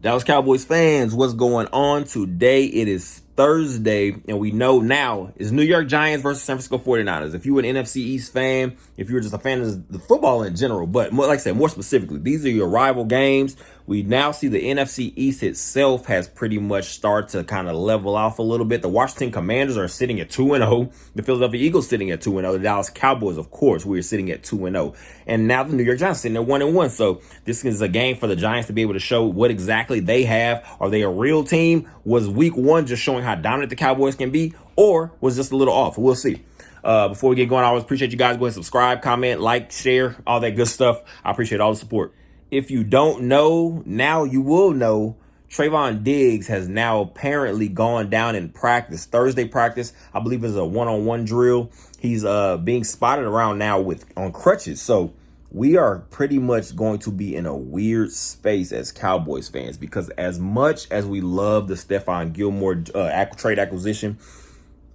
Dallas Cowboys fans, what's going on today? It is Thursday, and we know now it's New York Giants versus San Francisco 49ers. If you were an NFC East fan, if you were just a fan of the football in general, but more, like I said, more specifically, these are your rival games. We now see the NFC East itself has pretty much started to kind of level off a little bit. The Washington Commanders are sitting at 2-0. The Philadelphia Eagles sitting at 2-0. The Dallas Cowboys, of course, we are sitting at 2-0. And now the New York Giants sitting at 1-1. So this is a game for the Giants to be able to show what exactly they have. Are they a real team? Was week one just showing how dominant the Cowboys can be? Or was just a little off? We'll see. Before we get going, I always appreciate you guys. Go ahead and subscribe, comment, like, share, all that good stuff. I appreciate all the support. If you don't know, now you will know. Trevon Diggs has now apparently gone down in practice. Thursday practice, I believe, is a one-on-one drill. He's being spotted around now on crutches. So we are pretty much going to be in a weird space as Cowboys fans, because as much as we love the Stephon Gilmore trade acquisition,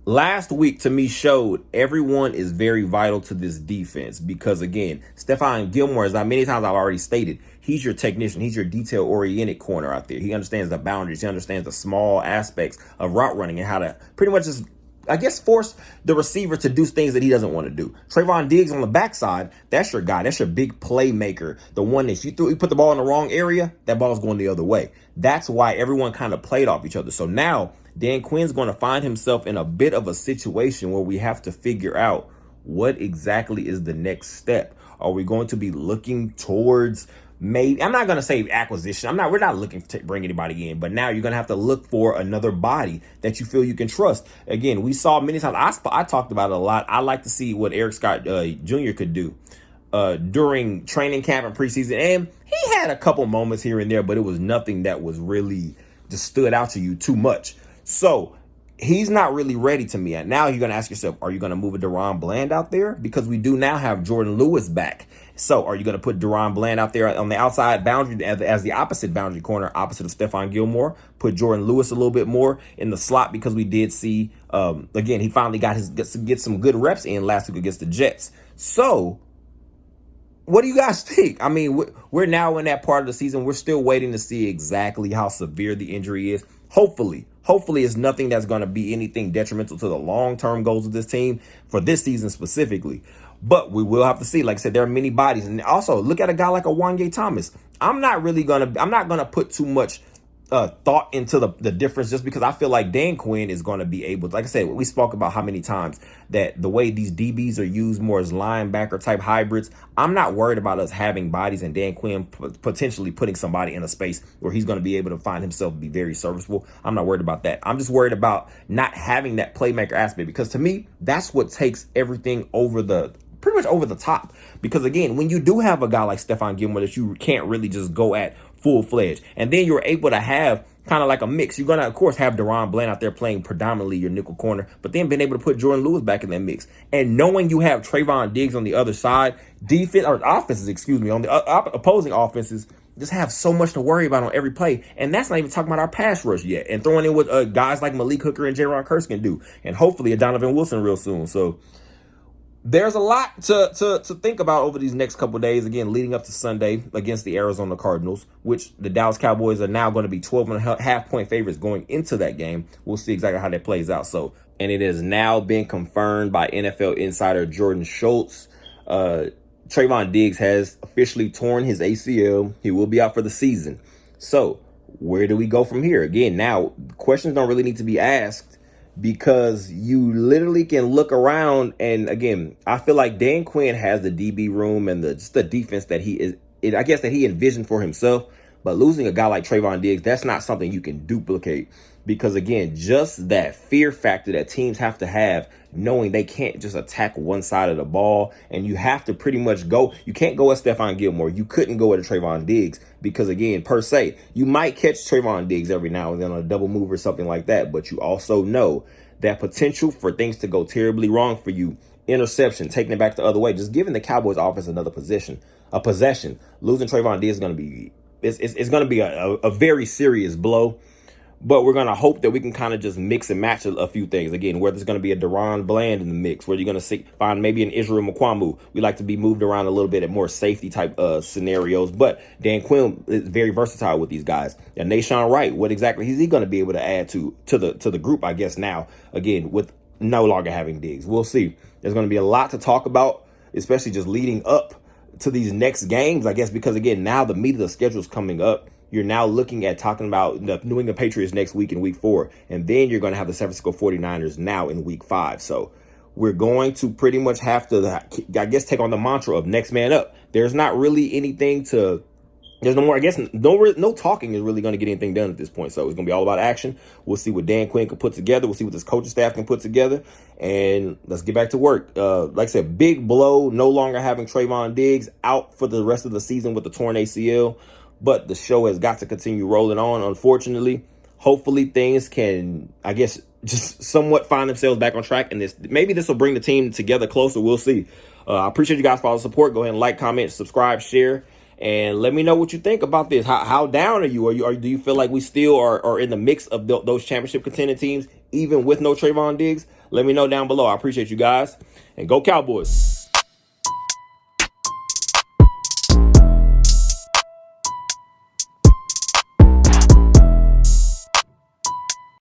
last week to me showed everyone is very vital to this defense, because again, Stephon Gilmore, as many times I've already stated, he's your technician. He's your detail-oriented corner out there. He understands the boundaries. He understands the small aspects of route running and how to pretty much just, I guess, force the receiver to do things that he doesn't want to do. Trevon Diggs on the backside, that's your guy. That's your big playmaker. The one that you put the ball in the wrong area, that ball's going the other way. That's why everyone kind of played off each other. So now Dan Quinn's going to find himself in a bit of a situation where we have to figure out what exactly is the next step. Are we going to be looking towards maybe, I'm not going to say acquisition. We're not looking to bring anybody in, but now you're going to have to look for another body that you feel you can trust. Again, we saw many times, I talked about it a lot. I like to see what Eric Scott Jr. could do during training camp and preseason. And he had a couple moments here and there, but it was nothing that was really just stood out to you too much. So he's not really ready to me. And now you're going to ask yourself, are you going to move a DaRon Bland out there? Because we do now have Jordan Lewis back. So are you going to put DaRon Bland out there on the outside boundary as the opposite boundary corner, opposite of Stephon Gilmore? Put Jordan Lewis a little bit more in the slot, because we did see, again, he finally got get some good reps in last week against the Jets. So what do you guys think? I mean, we're now in that part of the season. We're still waiting to see exactly how severe the injury is. Hopefully it's nothing that's going to be anything detrimental to the long-term goals of this team for this season specifically. But we will have to see. Like I said, there are many bodies. And also, look at a guy like a Wanye Thomas. I'm not going to put too much thought into the difference, just because I feel like Dan Quinn is going to be able to, like I said, we spoke about how many times that the way these DBs are used more as linebacker type hybrids. I'm not worried about us having bodies and Dan Quinn potentially putting somebody in a space where he's going to be able to find himself to be very serviceable. I'm not worried about that. I'm just worried about not having that playmaker aspect, because to me, that's what takes everything pretty much over the top. Because again, when you do have a guy like Stephon Gilmore that you can't really just go at full-fledged, and then you're able to have kind of like a mix. You're going to, of course, have DaRon Bland out there playing predominantly your nickel corner, but then being able to put Jordan Lewis back in that mix. And knowing you have Trevon Diggs on the other side, on the opposing offenses, just have so much to worry about on every play. And that's not even talking about our pass rush yet. And throwing in what guys like Malik Hooker and J-Ron Kearse can do. And hopefully a Donovan Wilson real soon. So there's a lot to think about over these next couple of days, again, leading up to Sunday against the Arizona Cardinals, which the Dallas Cowboys are now going to be 12.5-point favorites going into that game. We'll see exactly how that plays out. So, and it has now been confirmed by NFL insider Jordan Schultz. Trevon Diggs has officially torn his ACL. He will be out for the season. So where do we go from here? Again, now questions don't really need to be asked, because you literally can look around. And again, I feel like Dan Quinn has the DB room and just the defense that he envisioned for himself. But losing a guy like Trevon Diggs, that's not something you can duplicate, because again, just that fear factor that teams have to have, knowing they can't just attack one side of the ball, and you have to pretty much go. You can't go at Stephon Gilmore. You couldn't go at a Trevon Diggs, because again, per se, you might catch Trevon Diggs every now and then on a double move or something like that, but you also know that potential for things to go terribly wrong for you. Interception, taking it back the other way, just giving the Cowboys offense another possession. Losing Trevon Diggs is going to be it's going to be a very serious blow. But we're going to hope that we can kind of just mix and match a few things. Again, whether it's going to be a Deron Bland in the mix, where you're going to find maybe an Israel Mukuamu. We like to be moved around a little bit at more safety type scenarios. But Dan Quinn is very versatile with these guys. And Nashawn Wright, what exactly is he going to be able to add to the group, I guess, now, again, with no longer having Diggs? We'll see. There's going to be a lot to talk about, especially just leading up to these next games, I guess, because, again, now the meat of the schedule is coming up. You're now looking at talking about the New England Patriots next week in week 4. And then you're going to have the San Francisco 49ers now in week 5. So we're going to pretty much have to, I guess, take on the mantra of next man up. There's not really anything to, there's no more, I guess, no talking is really going to get anything done at this point. So it's going to be all about action. We'll see what Dan Quinn can put together. We'll see what this coaching staff can put together. And let's get back to work. Like I said, big blow, no longer having Trevon Diggs out for the rest of the season with the torn ACL. But the show has got to continue rolling on, unfortunately. Hopefully things can, I guess, just somewhat find themselves back on track. And maybe this will bring the team together closer. We'll see. I appreciate you guys for all the support. Go ahead and like, comment, subscribe, share. And let me know what you think about this. How down are you? Do you feel like we still are in the mix of those championship contending teams, even with no Trevon Diggs? Let me know down below. I appreciate you guys. And go Cowboys.